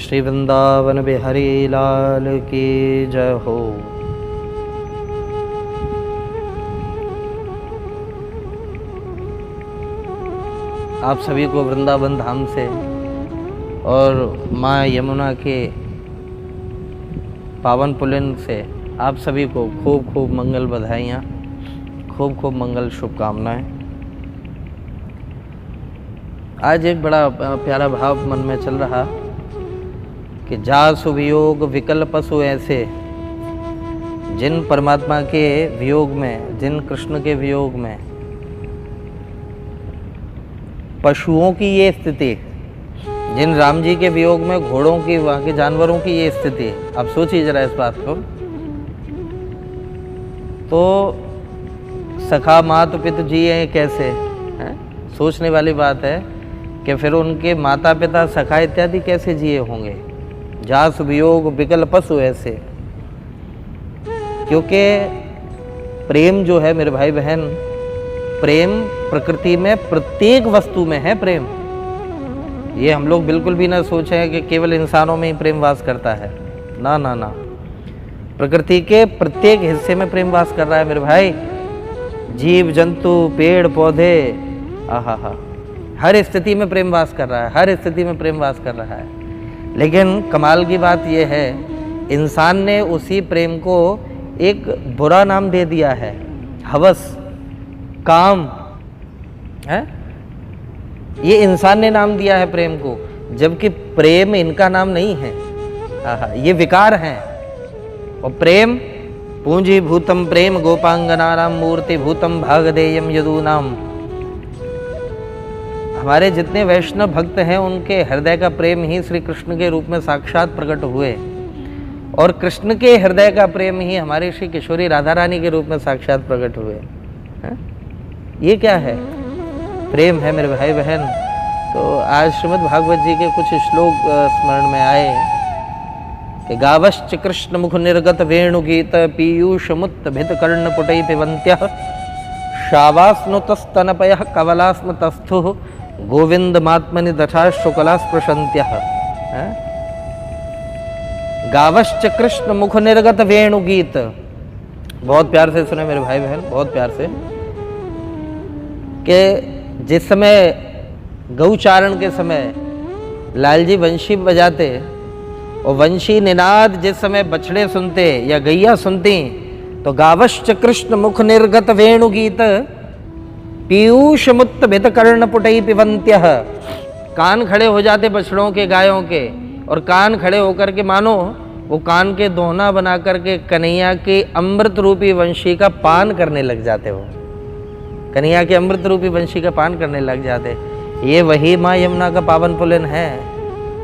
श्री वृंदावन बिहारी लाल की जय हो। आप सभी को वृंदावन धाम से और माँ यमुना के पावन पुलिन से आप सभी को खूब खूब मंगल बधाइयाँ, खूब खूब मंगल शुभकामनाएं। आज एक बड़ा प्यारा भाव मन में चल रहा कि जासु वियोग विकल पशु ऐसे, जिन परमात्मा के वियोग में, जिन कृष्ण के वियोग में पशुओं की ये स्थिति, जिन राम जी के वियोग में घोड़ों की, वहाँ के जानवरों की ये स्थिति, आप सोचिए जरा इस बात को। तो सखा मात पिता जिए कैसे हैं? सोचने वाली बात है कि फिर उनके माता पिता सखा इत्यादि कैसे जिए होंगे। जास वियोग विकल पशु ऐसे, क्योंकि प्रेम जो है मेरे भाई बहन, प्रेम प्रकृति में प्रत्येक वस्तु में है प्रेम। ये हम लोग बिल्कुल भी ना सोचें कि केवल इंसानों में ही प्रेम वास करता है। ना ना ना, प्रकृति के प्रत्येक हिस्से में प्रेम वास कर रहा है मेरे भाई। जीव जंतु पेड़ पौधे, आहा, हर स्थिति में प्रेम वास कर रहा है, हर स्थिति में प्रेम वास कर रहा है। लेकिन कमाल की बात यह है, इंसान ने उसी प्रेम को एक बुरा नाम दे दिया है, हवस, काम है। ये इंसान ने नाम दिया है प्रेम को, जबकि प्रेम इनका नाम नहीं है। ये विकार हैं। और प्रेम पूंजी भूतम प्रेम गोपांगनाराम मूर्ति भूतम भागदेयम यदूनाम। हमारे जितने वैष्णव भक्त हैं उनके हृदय का प्रेम ही श्री कृष्ण के रूप में साक्षात प्रकट हुए, और कृष्ण के हृदय का प्रेम ही हमारे श्री किशोरी राधा रानी के रूप में साक्षात प्रकट हुए हैं। ये क्या है? प्रेम है मेरे भाई बहन। तो आज श्रीमद् भागवत जी के कुछ श्लोक स्मरण में आए कि गावश्च कृष्ण मुख निर्गत वेणुगीत पीयूष मुत्त भित कर्ण पुटै पिबन्त्यः शावास्नुतस्तनपयः कवलास्मतस्थुः गोविंद मात्मनि दशा शुक्ला स्पृशन्त्यः। गावश्च कृष्ण मुख निर्गत वेणुगीत, बहुत प्यार से सुने मेरे भाई बहन, बहुत प्यार से, कि जिस समय गौचारण के समय लाल जी वंशी बजाते और वंशी निनाद जिस समय बछड़े सुनते या गैया सुनती, तो गावश्च कृष्ण मुख निर्गत वेणुगीत पीयूष मुत्त भित कर्ण पुटै पिबन्त्यः। कान खड़े हो जाते बछड़ों के, गायों के, और कान खड़े होकर के मानो वो कान के दोहना बना करके कन्हैया के अमृत रूपी वंशी का पान करने लग जाते। हो कन्हैया के अमृत रूपी वंशी का पान करने लग जाते। ये वही माँ यमुना का पावन पुलिन है।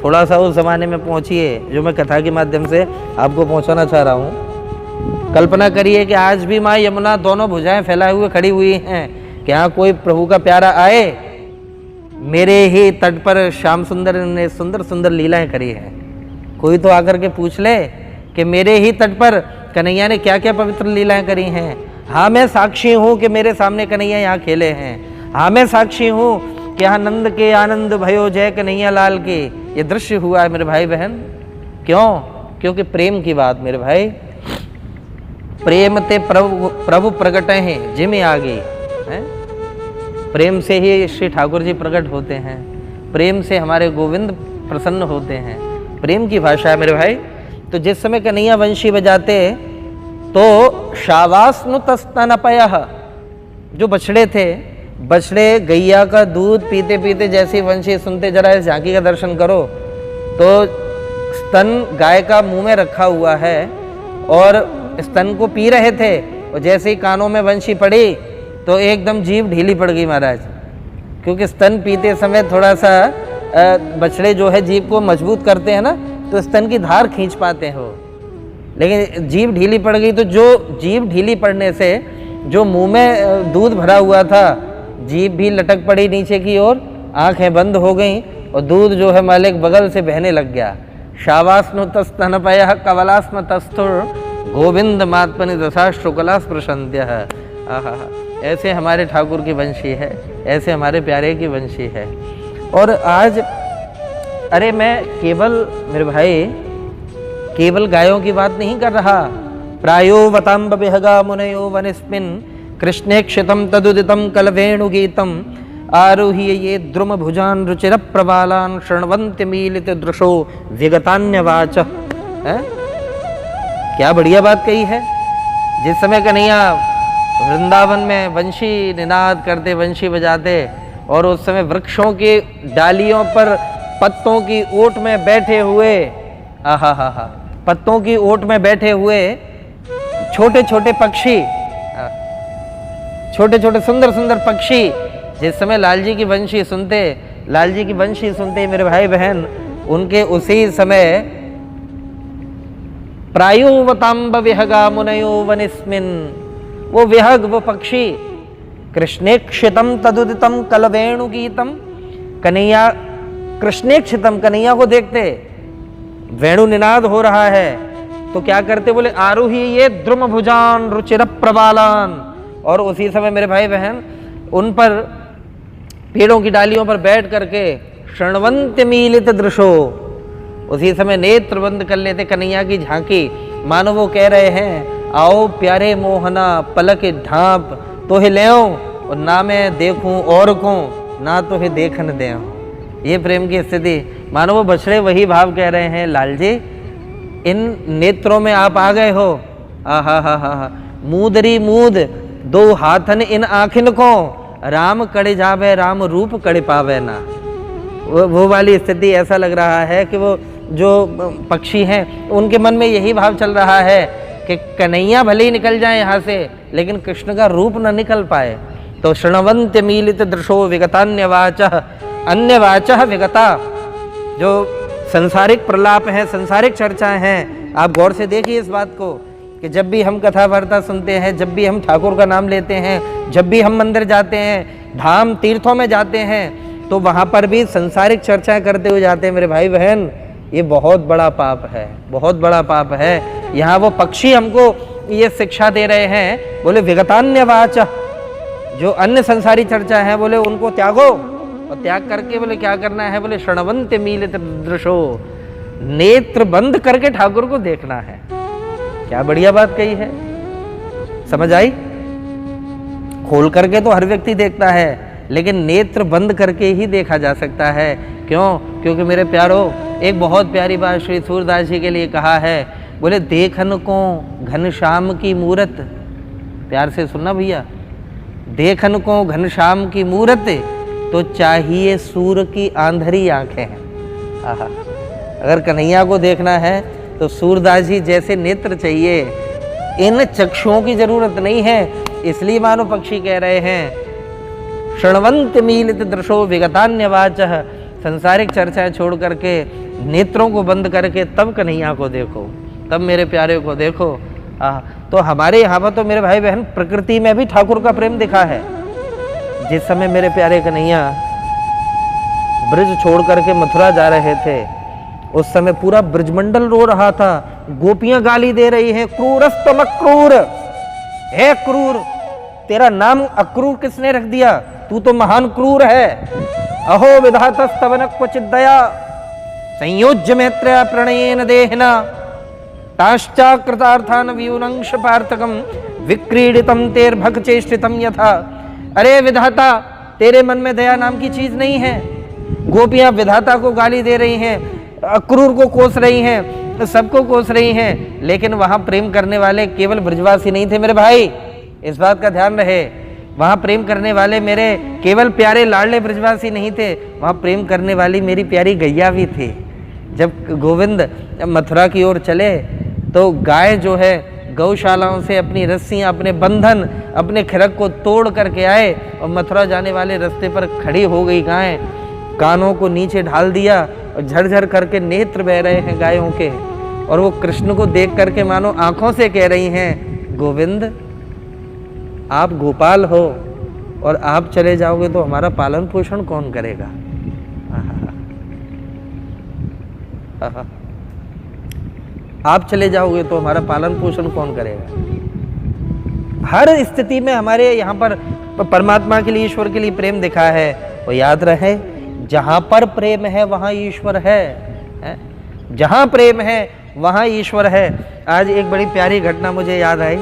थोड़ा सा उस ज़माने में पहुँचिए जो मैं कथा के माध्यम से आपको पहुँचाना चाह रहा हूँ। कल्पना करिए कि आज भी माँ यमुना दोनों भुजाएं फैलाए हुए खड़ी हुई हैं कि यहाँ कोई प्रभु का प्यारा आए, मेरे ही तट पर श्याम सुंदर ने सुंदर सुंदर लीलाएं करी हैं। कोई तो आकर के पूछ ले कि मेरे ही तट पर कन्हैया ने क्या क्या पवित्र लीलाएं करी हैं। हाँ, मैं साक्षी हूँ कि मेरे सामने कन्हैया यहाँ खेले हैं। हाँ, मैं साक्षी हूँ कि यहाँ नंद के आनंद भयो जय कन्हैया लाल के ये दृश्य हुआ है मेरे भाई बहन। क्यों? क्योंकि प्रेम की बात मेरे भाई। प्रेम ते प्रभु प्रकट हैं जिम आगे है। प्रेम से ही श्री ठाकुर जी प्रकट होते हैं, प्रेम से हमारे गोविंद प्रसन्न होते हैं। प्रेम की भाषा है मेरे भाई। तो जिस समय कन्हैया वंशी बजाते तो शावास्नुतस्तनपयः, जो बछड़े थे, बछड़े गैया का दूध पीते पीते जैसे वंशी सुनते, जरा इस झांकी का दर्शन करो तो स्तन गाय का मुंह में रखा हुआ है और स्तन को पी रहे थे, और जैसे ही कानों में वंशी पड़ी तो एकदम जीभ ढीली पड़ गई महाराज। क्योंकि स्तन पीते समय थोड़ा सा बछड़े जो है जीभ को मजबूत करते हैं ना, तो स्तन की धार खींच पाते हो, लेकिन जीभ ढीली पड़ गई। तो जो जीभ ढीली पड़ने से जो मुंह में दूध भरा हुआ था, जीभ भी लटक पड़ी नीचे की ओर, आंखें बंद हो गईं और दूध जो है मालिक बगल से बहने लग गया। शावास्नुतस्तनपयः कवलास्मतस्थुर गोविंद मात्मनि दशा शुक्ला स्पृशन्त्यः। आहा, ऐसे हमारे ठाकुर की वंशी है, ऐसे हमारे प्यारे की वंशी है। और आज अरे मैं केवल मेरे भाई केवल गायों की बात नहीं कर रहा। प्रायो वताम्ब विहगा मुनयो वनिस्मिन् कृष्णे क्षितम तदुदितम कलवेणुगीतम आरुह्य ये द्रुम भुजान रुचिर प्रबालान शृण्वन्ति मीलित दृशो विगतान्यवाच। है क्या बढ़िया बात कही है। जिस समय कन्हैया वृंदावन में वंशी निनाद करते, वंशी बजाते, और उस समय वृक्षों की डालियों पर पत्तों की ओट में बैठे हुए, आहा हा हा, पत्तों की ओट में बैठे हुए छोटे छोटे पक्षी, छोटे छोटे सुंदर सुंदर पक्षी जिस समय लाल जी की वंशी सुनते, लाल जी की वंशी सुनते मेरे भाई बहन, उनके उसी समय प्रायोवताम्ब विहगा मुनयो वनिस्मिन्, वो विहग, वो पक्षी, कृष्णेक्षितम तदुदितम कलवेणु गीतम, कन्हैया कृष्णेक्षितम, कन्हैया को देखते, वेणु निनाद हो रहा है तो क्या करते, बोले आरुही ये द्रुम भुजान रुचिर प्रबालान, और उसी समय मेरे भाई बहन उन पर पेड़ों की डालियों पर बैठ करके शृण्वन्ति मीलित दृशो, उसी समय नेत्र बंद कर लेते कन्हैया की झांकी, मानो वो कह रहे हैं आओ प्यारे मोहना पलक ढांप तोहे लेओ, और ना मैं देखूं और को ना तोहे देखन देओ। ये प्रेम की स्थिति, मानो वो बछड़े वही भाव कह रहे हैं, लाल जी इन नेत्रों में आप आ गए हो, आहा हा हा हा, मूदरी मूद दो हाथन इन आँखिन को, राम कड़े जावे राम रूप कड़े पावे ना। वो वाली स्थिति, ऐसा लग रहा है कि वो जो पक्षी हैं उनके मन में यही भाव चल रहा है कि कन्हैया भले ही निकल जाए यहाँ से, लेकिन कृष्ण का रूप न निकल पाए। तो शृण्वन्ति मीलित दृशो विगतान्यवाचः, अन्यवाचः विगता, जो संसारिक प्रलाप हैं, संसारिक चर्चाएं हैं, आप गौर से देखिए इस बात को कि जब भी हम कथा वार्ता सुनते हैं, जब भी हम ठाकुर का नाम लेते हैं, जब भी हम मंदिर जाते हैं, धाम तीर्थों में जाते हैं, तो वहाँ पर भी संसारिक चर्चाएं करते हुए जाते हैं। मेरे भाई बहन ये बहुत बड़ा पाप है, बहुत बड़ा पाप है। यहाँ वो पक्षी हमको ये शिक्षा दे रहे हैं, बोले विगतान्यवाच, जो अन्य संसारी चर्चा है बोले उनको त्यागो, और त्याग करके बोले क्या करना है, बोले शृण्वन्ति मीलित दृशो, नेत्र बंद करके ठाकुर को देखना है। क्या बढ़िया बात कही है, समझ आई। खोल करके तो हर व्यक्ति देखता है, लेकिन नेत्र बंद करके ही देखा जा सकता है। क्यों? क्योंकि मेरे प्यारो एक बहुत प्यारी बात श्री सूरदास जी के लिए कहा है, बोले देखन को घनश्याम की मूरत, प्यार से सुनना भैया, देखन को घनश्याम की मूरत तो चाहिए सूर की आंधरी आंखें हैं। आहा, अगर कन्हैया को देखना है तो सूरदास जी जैसे नेत्र चाहिए, इन चक्षुओं की जरूरत नहीं है। इसलिए मानो पक्षी कह रहे हैं शृण्वन्ति मीलित दृशो विगतान्यवाचः, संसारिक चर्चाएं छोड़ करके नेत्रों को बंद करके तब कन्हैया को देखो, तब मेरे प्यारे को देखो। तो हमारे यहाँ पर तो मेरे भाई बहन प्रकृति में भी ठाकुर का प्रेम दिखा है। जिस समय मेरे प्यारे कन्हैया ब्रज छोड़ करके मथुरा जा रहे थे, उस समय पूरा ब्रजमंडल रो रहा था, गोपियां गाली दे रही हैं, क्रूरस्तम अक्रूर, हे क्रूर, तेरा नाम अक्रूर किसने रख दिया, तू तो महान क्रूर है। अहो विधातस्तवन क्वचित दया संयोज्य मैत्र्या प्रणयेन देहना ताश्चाकृतार्थान व्यूनंश पार्थकम विक्रीडितम तेर्भक चेष्टितम यथा। अरे विधाता, तेरे मन में दया नाम की चीज नहीं है। गोपियां विधाता को गाली दे रही हैं, अक्रूर को कोस रही हैं, सबको कोस रही हैं, लेकिन वहां प्रेम करने वाले केवल ब्रजवासी नहीं थे मेरे भाई, इस बात का ध्यान रहे। वहां प्रेम करने वाले मेरे केवल प्यारे लाडले ब्रजवासी नहीं थे, वहां प्रेम करने वाली मेरी प्यारी गैया भी थी। जब गोविंद मथुरा की ओर चले तो गाय जो है गौशालाओं से अपनी रस्सियां, अपने बंधन, अपने खिरक को तोड़ करके आए और मथुरा जाने वाले रास्ते पर खड़ी हो गई गाय, कानों को नीचे ढाल दिया और झरझर करके नेत्र बह रहे हैं गायों के, और वो कृष्ण को देख करके मानो आंखों से कह रही हैं, गोविंद आप गोपाल हो और आप चले जाओगे तो हमारा पालन पोषण कौन करेगा। आप चले जाओगे तो हमारा पालन पोषण कौन करेगा। हर स्थिति में हमारे यहाँ पर परमात्मा के लिए, ईश्वर के लिए प्रेम दिखा है। वो याद रहे, जहाँ पर प्रेम है वहाँ ईश्वर है? जहाँ प्रेम है वहाँ ईश्वर है। आज एक बड़ी प्यारी घटना मुझे याद आई,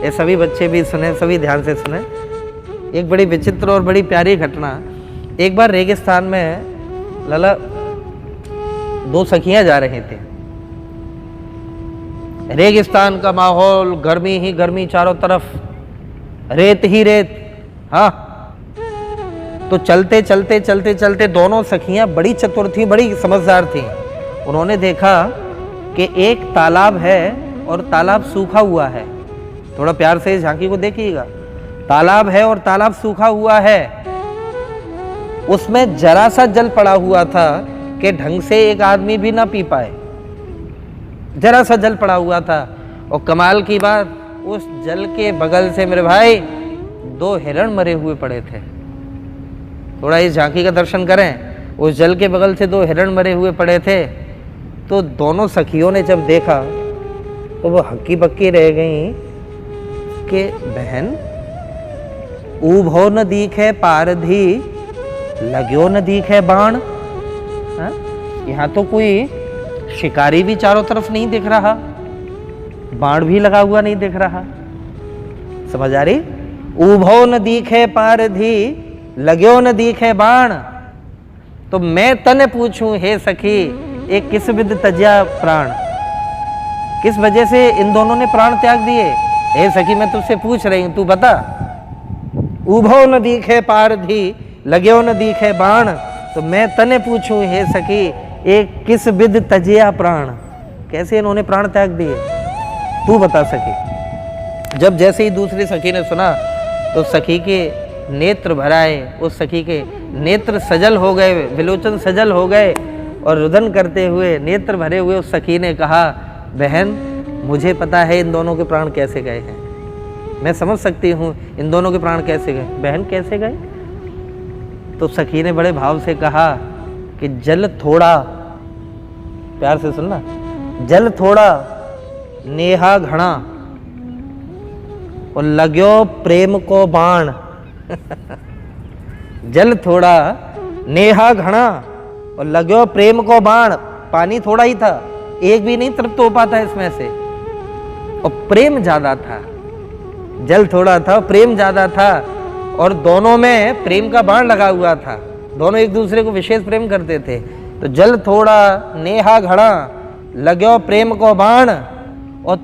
ये सभी बच्चे भी सुने, सभी ध्यान से सुने। एक बड़ी विचित्र और बड़ी प्यारी घटना। एक बार रेगिस्तान में लला दो सखियां जा रही थी। रेगिस्तान का माहौल, गर्मी ही गर्मी, चारों तरफ रेत ही रेत। हाँ, तो चलते चलते चलते चलते दोनों सखियां बड़ी चतुर थी, बड़ी समझदार थी। उन्होंने देखा कि एक तालाब है और तालाब सूखा हुआ है। थोड़ा प्यार से इस झांकी को देखिएगा। तालाब है और तालाब सूखा हुआ है। उसमें जरा सा जल पड़ा हुआ था कि ढंग से एक आदमी भी ना पी पाए। जरा सा जल पड़ा हुआ था। और कमाल की बात, उस जल के बगल से मेरे भाई दो हिरण मरे हुए पड़े थे। थोड़ा इस झांकी का दर्शन करें। उस जल के बगल से दो हिरण मरे हुए पड़े थे। तो दोनों सखियों ने जब देखा तो वो हक्की बक्की रह गई कि बहन, ऊभो न दीखे पारधी, लग्यो न दीखे बाण। यहाँ तो कोई शिकारी भी चारों तरफ नहीं दिख रहा, बाण भी लगा हुआ नहीं दिख रहा। समझ आ रही? ऊभो न दीखे पारधी, लग्यो न दीखे बाण। तो मैं तने पूछूं हे सखी, एक किस विध तज्या प्राण? किस वजह से इन दोनों ने प्राण त्याग दिए? हे सखी, मैं तुझसे पूछ रही हूं, तू बता। ऊभो न दीखे पारधी, लग्यो न दीखे बाण। तो मैं तने पूछूं हे सखी, एक किस विध तजिया प्राण? कैसे इन्होंने प्राण त्याग दिए, तू बता सखी। जब जैसे ही दूसरी सखी ने सुना तो सखी के नेत्र भराए, उस सखी के नेत्र सजल हो गए, विलोचन सजल हो गए। और रुदन करते हुए, नेत्र भरे हुए उस सखी ने कहा, बहन मुझे पता है इन दोनों के प्राण कैसे गए हैं। मैं समझ सकती हूँ इन दोनों के प्राण कैसे गए। बहन कैसे गए? तो सखी ने बड़े भाव से कहा कि जल थोड़ा, प्यार से सुनना, जल थोड़ा नेहा घना और लग्यो प्रेम को बाण। जल थोड़ा नेहा घना और लग्यो प्रेम को बाण। पानी थोड़ा ही था, एक भी नहीं तृप्त हो पाता इसमें से, और प्रेम ज्यादा था। जल थोड़ा था, प्रेम ज्यादा था, और दोनों में प्रेम का बाण लगा हुआ था। दोनों एक दूसरे को विशेष प्रेम करते थे। तो जल थोड़ा नेहा घड़ा, लग्यो प्रेम को बाण, और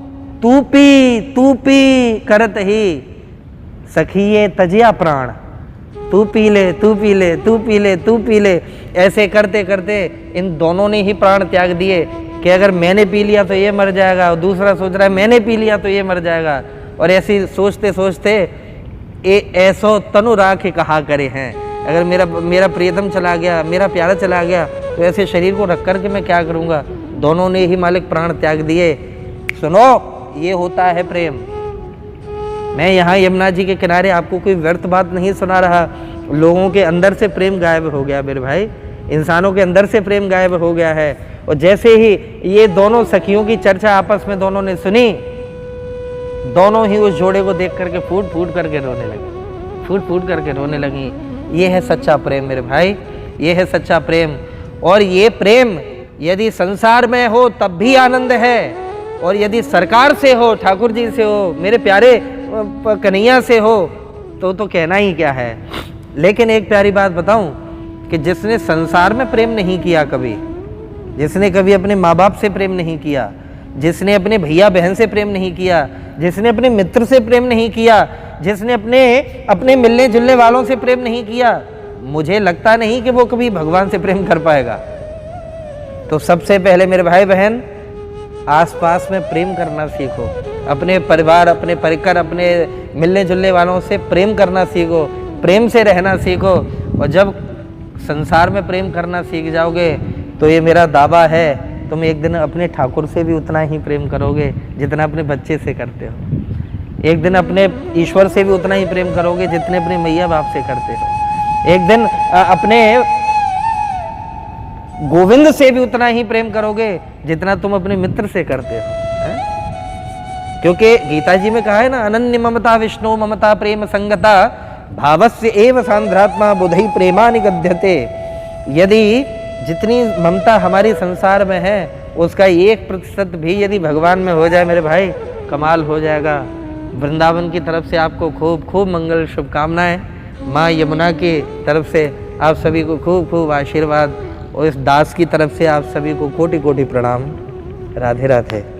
तू पी करत ही सखिए तजिया प्राण। तू पी ले, तू पी ले, तू पी ले, तू पी ले। ऐसे करते करते इन दोनों ने ही प्राण त्याग दिए कि अगर मैंने पी लिया तो ये मर जाएगा, और दूसरा सोच रहा है मैंने पी लिया तो ये मर जाएगा। और ऐसे सोचते सोचते ऐसो तनु राख कहा करे हैं। अगर मेरा प्रियतम चला गया, मेरा प्यारा चला गया, तो ऐसे शरीर को रख कर के मैं क्या करूँगा। दोनों ने ही मालिक प्राण त्याग दिए। सुनो, ये होता है प्रेम। मैं यहाँ यमुना जी के किनारे आपको कोई व्यर्थ बात नहीं सुना रहा। लोगों के अंदर से प्रेम गायब हो गया मेरे भाई, इंसानों के अंदर से प्रेम गायब हो गया है। और जैसे ही ये दोनों सखियों की चर्चा आपस में दोनों ने सुनी, दोनों ही उस जोड़े को देख करके फूट फूट करके रोने लगी, फूट फूट करके रोने लगी। ये है सच्चा प्रेम मेरे भाई, ये है सच्चा प्रेम। और ये प्रेम यदि संसार में हो तब भी आनंद है, और यदि सरकार से हो, ठाकुर जी से हो, मेरे प्यारे कन्हैया से हो, तो कहना ही क्या है। लेकिन एक प्यारी बात बताऊं कि जिसने संसार में प्रेम नहीं किया कभी, जिसने कभी अपने माँ बाप से प्रेम नहीं किया, जिसने अपने भैया बहन से प्रेम नहीं किया, जिसने अपने मित्र से प्रेम नहीं किया, जिसने अपने मिलने जुलने वालों से प्रेम नहीं किया, मुझे लगता नहीं कि वो कभी भगवान से प्रेम कर पाएगा। तो सबसे पहले मेरे भाई बहन, आसपास में प्रेम करना सीखो। अपने परिवार, अपने परिकर, अपने मिलने जुलने वालों से प्रेम करना सीखो, प्रेम से रहना सीखो। और जब संसार में प्रेम करना सीख जाओगे तो ये मेरा दावा है, तुम एक दिन अपने ठाकुर से भी उतना ही प्रेम करोगे जितना अपने बच्चे से करते हो। एक दिन अपने ईश्वर से भी उतना ही प्रेम करोगे जितने अपने मैया बाप से करते हो। एक दिन अपने गोविंद से भी उतना ही प्रेम करोगे जितना तुम अपने मित्र से करते हो। क्योंकि गीता जी में कहा है ना, अनन्य ममता विष्णु ममता प्रेम संगता, भावस्य एव सांद्रात्मा बुधई प्रेमा निगद्यते। यदि जितनी ममता हमारी संसार में है उसका 1% भी यदि भगवान में हो जाए मेरे भाई, कमाल हो जाएगा। वृंदावन की तरफ से आपको खूब खूब मंगल शुभकामनाएं। माँ यमुना की तरफ से आप सभी को खूब खूब आशीर्वाद और इस दास की तरफ से आप सभी को कोटि कोटि प्रणाम। राधे राधे।